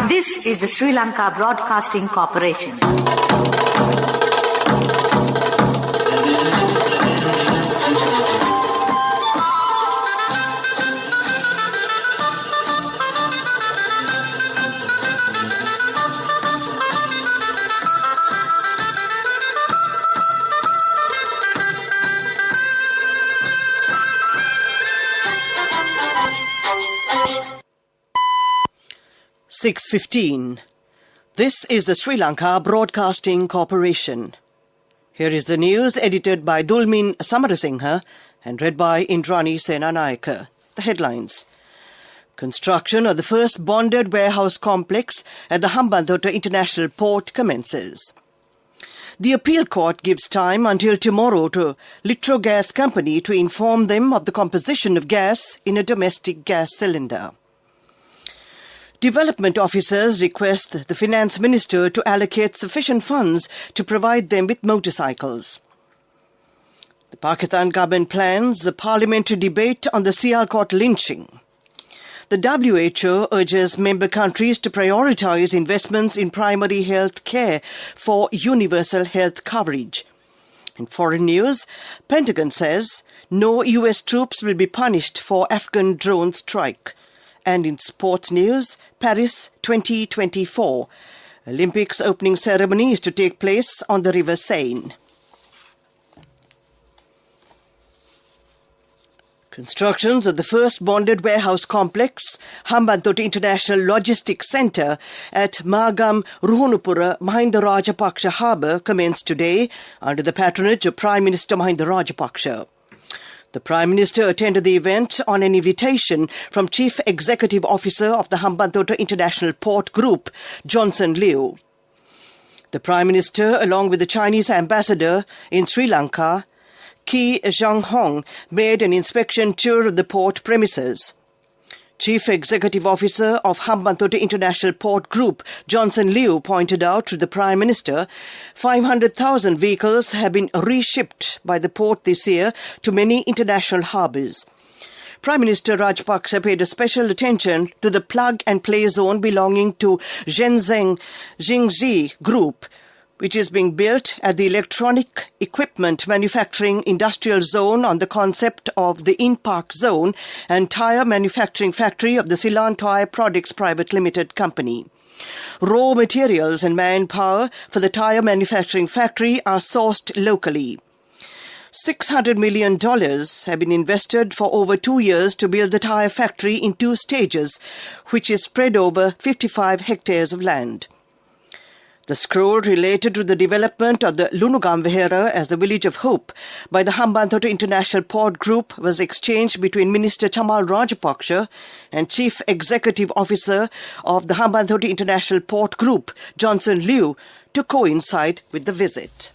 This is the Sri Lanka Broadcasting Corporation. (6:15). This is the Sri Lanka Broadcasting Corporation. Here is the news edited by Dulmin Samarasinghe and read by Indrani Senanayake. The headlines. Construction of the first bonded warehouse complex at the Hambantota International Port commences. The appeal court gives time until tomorrow to Litro Gas Company to inform them of the composition of gas in a domestic gas cylinder. Development officers request the Finance Minister to allocate sufficient funds to provide them with motorcycles. The Pakistan government plans a parliamentary debate on the Sialkot lynching. The WHO urges member countries to prioritise investments in primary health care for universal health coverage. In foreign news, Pentagon says no US troops will be punished for Afghan drone strike. And in sports news, Paris 2024. Olympics opening ceremony is to take place on the River Seine. Constructions of the first bonded warehouse complex, Hambantota International Logistics Centre at Magam Ruhunupura Mahinda Rajapaksa Harbour commenced today under the patronage of Prime Minister Mahinda Rajapaksa. The Prime Minister attended the event on an invitation from Chief Executive Officer of the Hambantota International Port Group, Johnson Liu. The Prime Minister, along with the Chinese ambassador in Sri Lanka, Ki Zhanghong, made an inspection tour of the port premises. Chief Executive Officer of Hambantota International Port Group, Johnson Liu, pointed out to the Prime Minister 500,000 vehicles have been reshipped by the port this year to many international harbours. Prime Minister Rajapaksa paid a special attention to the plug-and-play zone belonging to Shenzhen Jingji Group, which is being built at the Electronic Equipment Manufacturing Industrial Zone on the concept of the In-Park Zone and Tyre Manufacturing Factory of the Ceylon Tyre Products Private Limited Company. Raw materials and manpower for the tyre manufacturing factory are sourced locally. $600 million have been invested for over 2 years to build the tyre factory in 2 stages, which is spread over 55 hectares of land. The scroll related to the development of the Lunugam as the Village of Hope by the Hambantota International Port Group was exchanged between Minister Chamal Rajapaksa and Chief Executive Officer of the Hambantota International Port Group, Johnson Liu, to coincide with the visit.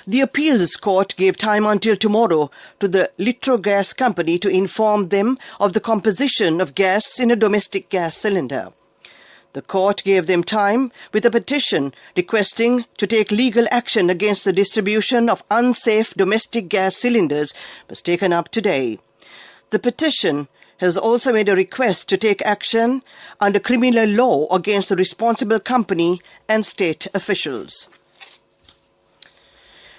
The appeals court gave time until tomorrow to the Litro Gas Company to inform them of the composition of gas in a domestic gas cylinder. The court gave them time with a petition requesting to take legal action against the distribution of unsafe domestic gas cylinders was taken up today. The petition has also made a request to take action under criminal law against the responsible company and state officials.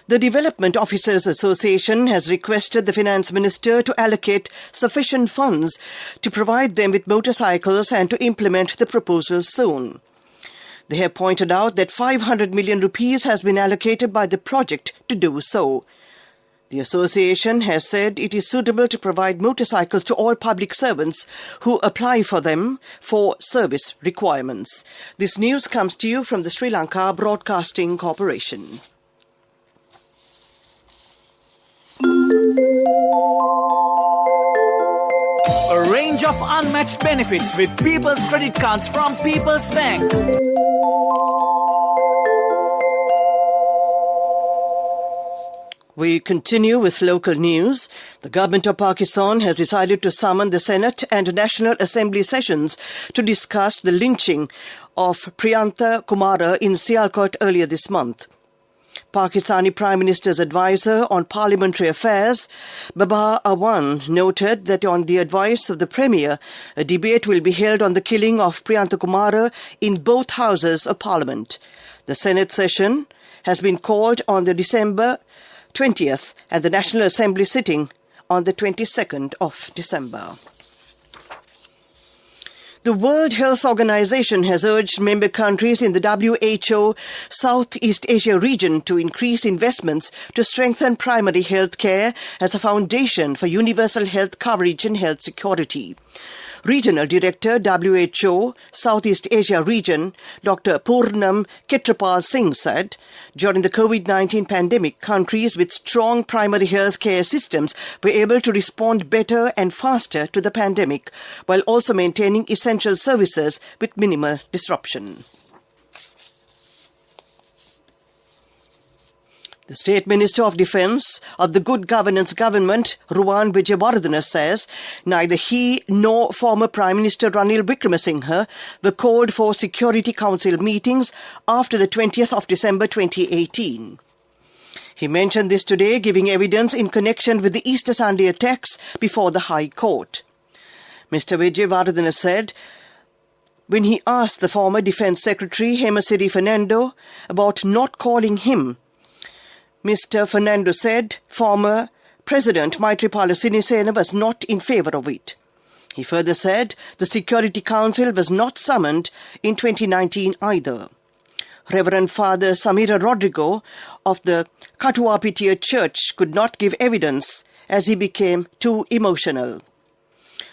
The Development Officers Association has requested the Finance Minister to allocate sufficient funds to provide them with motorcycles and to implement the proposal soon. They have pointed out that 500 million rupees has been allocated by the project to do so. The association has said it is suitable to provide motorcycles to all public servants who apply for them for service requirements. This news comes to you from the Sri Lanka Broadcasting Corporation. A range of unmatched benefits with People's Credit Cards from People's Bank. We continue with local news. The government of Pakistan has decided to summon the Senate and National Assembly sessions to discuss the lynching of Priyantha Kumara in Sialkot earlier this month. Pakistani Prime Minister's advisor on parliamentary affairs, Babar Awan, noted that on the advice of the Premier, a debate will be held on the killing of Priyantha Kumara in both houses of Parliament. The Senate session has been called on the December 20th and the National Assembly sitting on the 22nd of December. The World Health Organization has urged member countries in the WHO Southeast Asia region to increase investments to strengthen primary health care as a foundation for universal health coverage and health security. Regional Director, WHO Southeast Asia Region, Dr. Purnam Ketrapal Singh said, during the COVID-19 pandemic, countries with strong primary health care systems were able to respond better and faster to the pandemic, while also maintaining essential services with minimal disruption. The State Minister of Defence of the Good Governance Government, Ruwan Wijewardena, says neither he nor former Prime Minister Ranil Wickremesinghe were called for Security Council meetings after the 20th of December 2018. He mentioned this today, giving evidence in connection with the Easter Sunday attacks before the High Court. Mr. Wijewardena said when he asked the former Defence Secretary, Hemasiri Fernando, about not calling him, Mr. Fernando said former President Maithripala Sirisena was not in favour of it. He further said the Security Council was not summoned in 2019 either. Reverend Father Samira Rodrigo of the Katuapitiya Church could not give evidence as he became too emotional.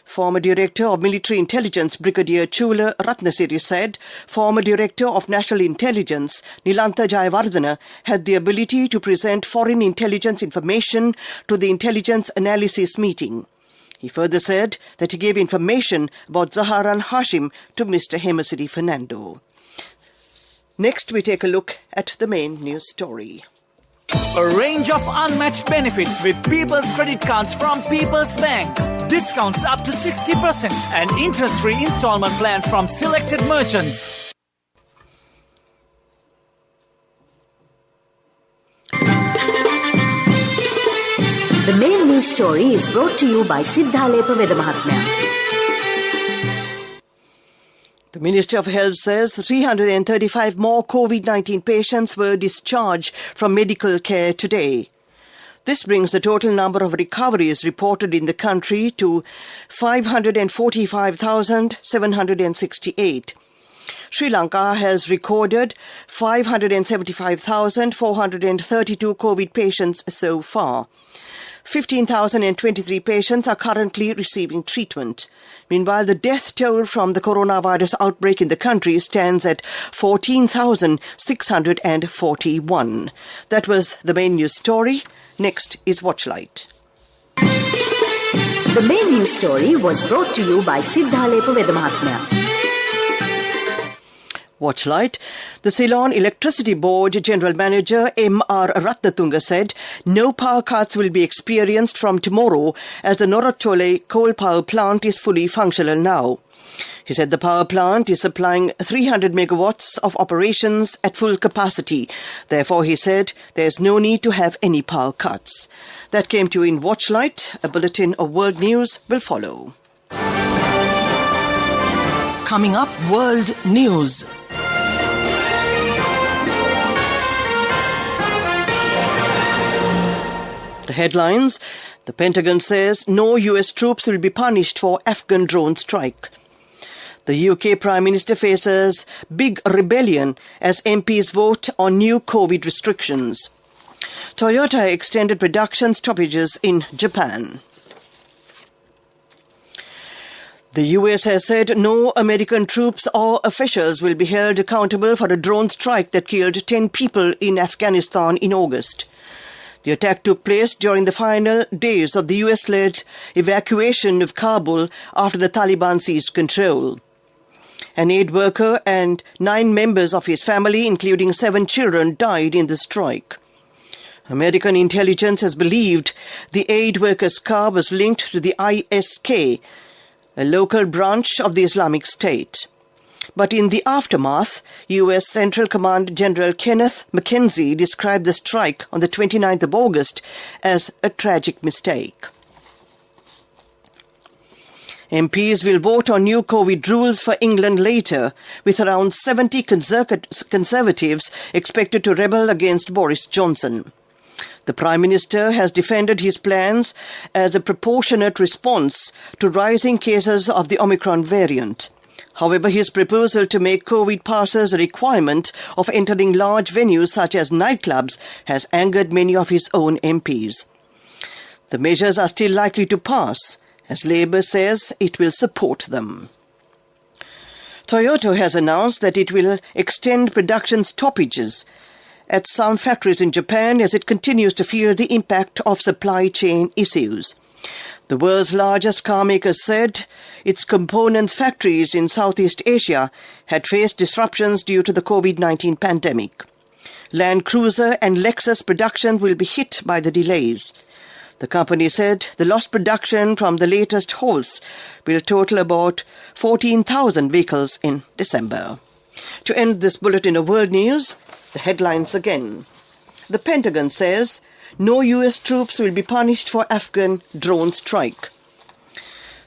Former Director of Military Intelligence Brigadier Chula Ratnasiri said former Director of National Intelligence Nilantha Jayawardena had the ability to present foreign intelligence information to the intelligence analysis meeting. He further said that he gave information about Zaharan Hashim to Mr. Hemasiri Fernando. Next, we take a look at the main news story. A range of unmatched benefits with People's Credit Cards from People's Bank. Discounts up to 60% and interest-free installment plans from selected merchants. The main news story is brought to you by Siddhalepa Vedamahatmya. The Ministry of Health says 335 more COVID-19 patients were discharged from medical care today. This brings the total number of recoveries reported in the country to 545,768. Sri Lanka has recorded 575,432 COVID patients so far. 15,023 patients are currently receiving treatment. Meanwhile, the death toll from the coronavirus outbreak in the country stands at 14,641. That was the main news story. Next is Watchlight. The main news story was brought to you by Siddhalepa Vedamahatmya. Watchlight. The Ceylon Electricity Board General Manager M.R. Ratnatunga said no power cuts will be experienced from tomorrow as the Norachole coal power plant is fully functional now. He said the power plant is supplying 300 megawatts of operations at full capacity. Therefore, he said there is no need to have any power cuts. That came to you in Watchlight. A bulletin of world news will follow. Coming up, world news. The headlines. The Pentagon says no US troops will be punished for Afghan drone strike. The UK Prime Minister faces big rebellion as MPs vote on new COVID restrictions. Toyota extended production stoppages in Japan. The US has said no American troops or officials will be held accountable for a drone strike that killed 10 people in Afghanistan in August. The attack took place during the final days of the US-led evacuation of Kabul after the Taliban seized control. An aid worker and 9 members of his family, including 7 children, died in the strike. American intelligence has believed the aid worker's car was linked to the ISK, a local branch of the Islamic State. But in the aftermath, U.S. Central Command General Kenneth McKenzie described the strike on the 29th of August as a tragic mistake. MPs will vote on new COVID rules for England later, with around 70 Conservatives expected to rebel against Boris Johnson. The Prime Minister has defended his plans as a proportionate response to rising cases of the Omicron variant. However, his proposal to make COVID passes a requirement of entering large venues such as nightclubs has angered many of his own MPs. The measures are still likely to pass, as Labour says it will support them. Toyota has announced that it will extend production stoppages at some factories in Japan as it continues to feel the impact of supply chain issues. The world's largest car maker said its components factories in Southeast Asia had faced disruptions due to the COVID-19 pandemic. Land Cruiser and Lexus production will be hit by the delays. The company said the lost production from the latest halts will total about 14,000 vehicles in December. To end this bulletin of world news, the headlines again. The Pentagon says no US troops will be punished for Afghan drone strike.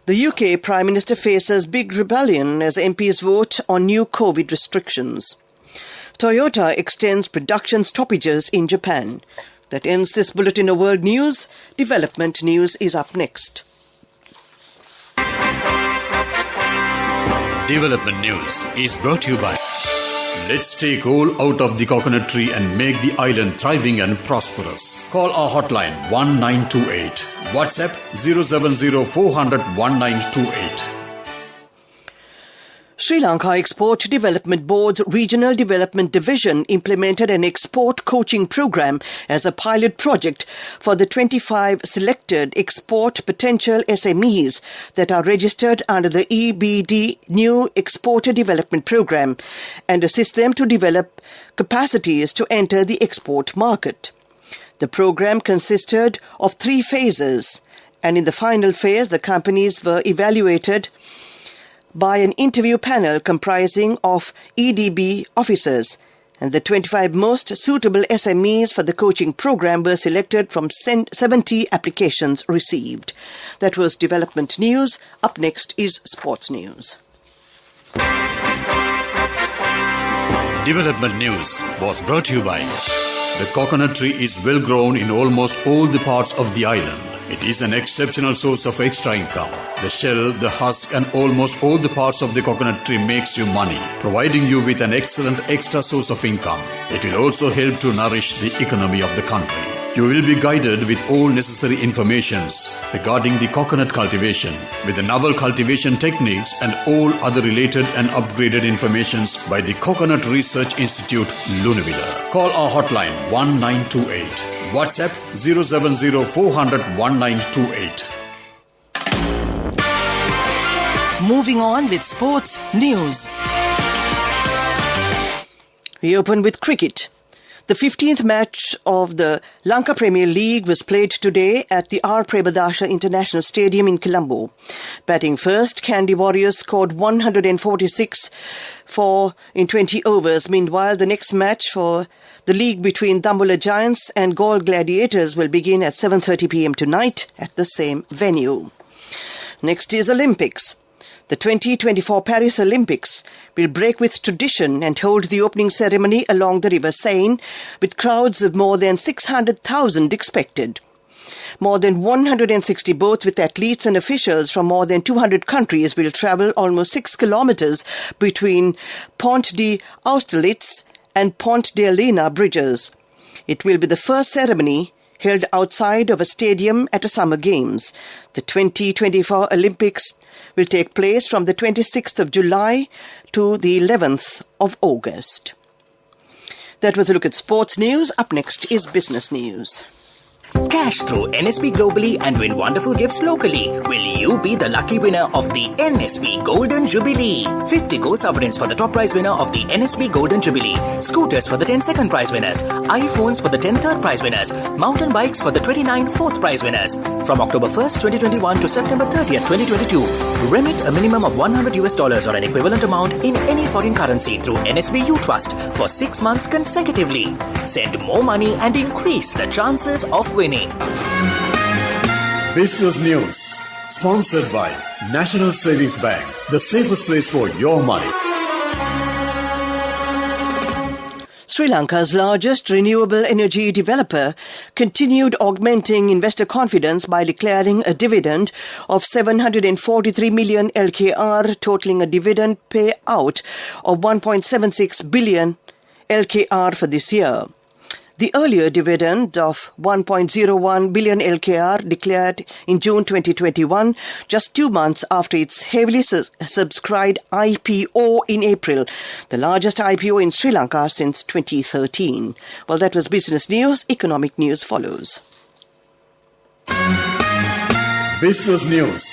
The UK Prime Minister faces big rebellion as MPs vote on new COVID restrictions. Toyota extends production stoppages in Japan. That ends this bulletin of world news. Development news is up next. Development news is brought to you by Let's take all out of the coconut tree and make the island thriving and prosperous. Call our hotline 1928. WhatsApp 070 400 1928. Sri Lanka Export Development Board's Regional Development Division implemented an export coaching program as a pilot project for the 25 selected export potential SMEs that are registered under the EBD New Exporter Development Program and assist them to develop capacities to enter the export market. The program consisted of 3 phases, and in the final phase, the companies were evaluated by an interview panel comprising of EDB officers, and the 25 most suitable SMEs for the coaching program were selected from 70 applications received. That was development news. Up next is sports news. Development news was brought to you by the coconut tree is well grown in almost all the parts of the island. It is an exceptional source of extra income. The shell, the husk and almost all the parts of the coconut tree makes you money, providing you with an excellent extra source of income. It will also help to nourish the economy of the country. You will be guided with all necessary informations regarding the coconut cultivation, with the novel cultivation techniques and all other related and upgraded informations by the Coconut Research Institute, Lunavilla. Call our hotline 1928. WhatsApp 070 400 1928. Moving on with sports news. We open with cricket. The 15th match of the Lanka Premier League was played today at the R. Premadasha International Stadium in Colombo. Batting first, Kandy Warriors scored 146 in 20 overs. Meanwhile, the next match for the league between Dambulla Giants and Galle Gladiators will begin at 7:30 p.m. tonight at the same venue. Next is Olympics. The 2024 Paris Olympics will break with tradition and hold the opening ceremony along the River Seine, with crowds of more than 600,000 expected. More than 160 boats with athletes and officials from more than 200 countries will travel almost 6 kilometers between Pont de Austerlitz and Pont de Lena bridges. It will be the first ceremony held outside of a stadium at a Summer Games. The 2024 Olympics will take place from the 26th of July to the 11th of August. That was a look at sports news. Up next is business news. Cash through NSB globally and win wonderful gifts locally. Will you be the lucky winner of the NSB Golden Jubilee? 50 gold sovereigns for the top prize winner of the NSB Golden Jubilee. Scooters for the 10 second prize winners. iPhones for the 10 third prize winners. Mountain bikes for the 29 fourth prize winners. From October 1st, 2021 to September 30th, 2022. Remit a minimum of $100 or an equivalent amount in any foreign currency through NSB U-Trust for 6 months consecutively. Send more money and increase the chances of winning. Business News, sponsored by National Savings Bank, the safest place for your money. Sri Lanka's largest renewable energy developer continued augmenting investor confidence by declaring a dividend of 743 million LKR, totaling a dividend payout of 1.76 billion LKR for this year. The earlier dividend of 1.01 billion LKR declared in June 2021, just 2 months after its heavily subscribed IPO in April, the largest IPO in Sri Lanka since 2013. Well, that was business news. Economic news follows. Business News,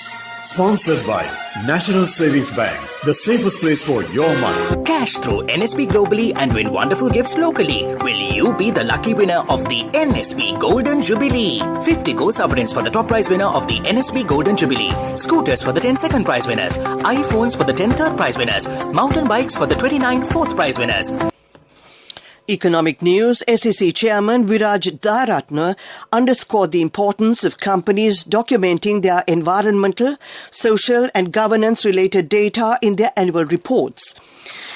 sponsored by National Savings Bank, the safest place for your money. Cash through NSB globally and win wonderful gifts locally. Will you be the lucky winner of the NSB Golden Jubilee? 50 gold sovereigns for the top prize winner of the NSB Golden Jubilee. Scooters for the 10 second prize winners. iPhones for the 10 third prize winners. Mountain bikes for the 29 fourth prize winners. Economic news. SEC Chairman Viraj Dayaratne underscored the importance of companies documenting their environmental, social and governance-related data in their annual reports.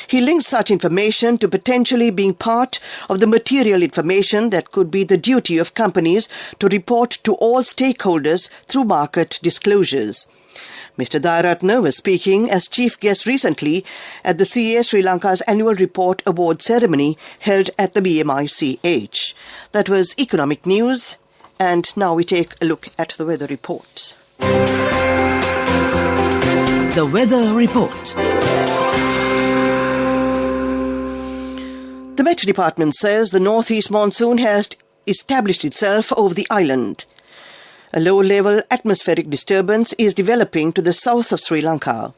He links such information to potentially being part of the material information that could be the duty of companies to report to all stakeholders through market disclosures. Mr. Dayaratne was speaking as chief guest recently at the CA Sri Lanka's annual report award ceremony held at the BMICH. That was economic news, and now we take a look at the weather report. The weather report. The Met Department says the northeast monsoon has established itself over the island. A low-level atmospheric disturbance is developing to the south of Sri Lanka.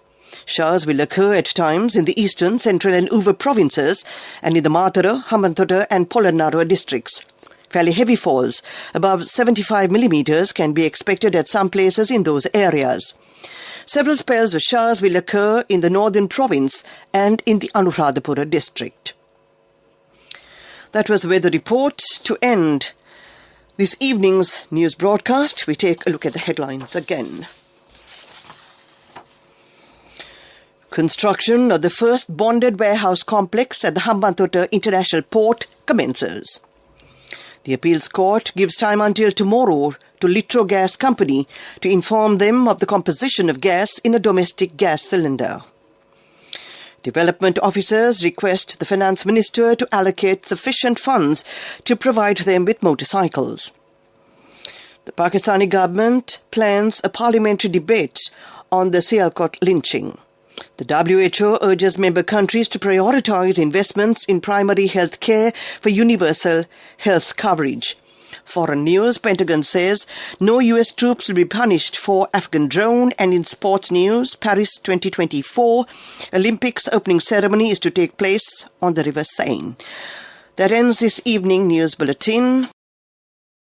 Showers will occur at times in the eastern, central and Uva provinces and in the Matara, Hambantota and Polonnaruwa districts. Fairly heavy falls, above 75 millimeters, can be expected at some places in those areas. Several spells of showers will occur in the northern province and in the Anuradhapura district. That was the weather report. To end this evening's news broadcast, we take a look at the headlines again. Construction of the first bonded warehouse complex at the Hambantota International Port commences. The appeals court gives time until tomorrow to Litro Gas Company to inform them of the composition of gas in a domestic gas cylinder. Development officers request the Finance Minister to allocate sufficient funds to provide them with motorcycles. The Pakistani government plans a parliamentary debate on the Sialkot lynching. The WHO urges member countries to prioritise investments in primary health care for universal health coverage. Foreign news, Pentagon says no US troops will be punished for Afghan drone. And in sports news, Paris 2024 Olympics opening ceremony is to take place on the River Seine. That ends this evening news bulletin.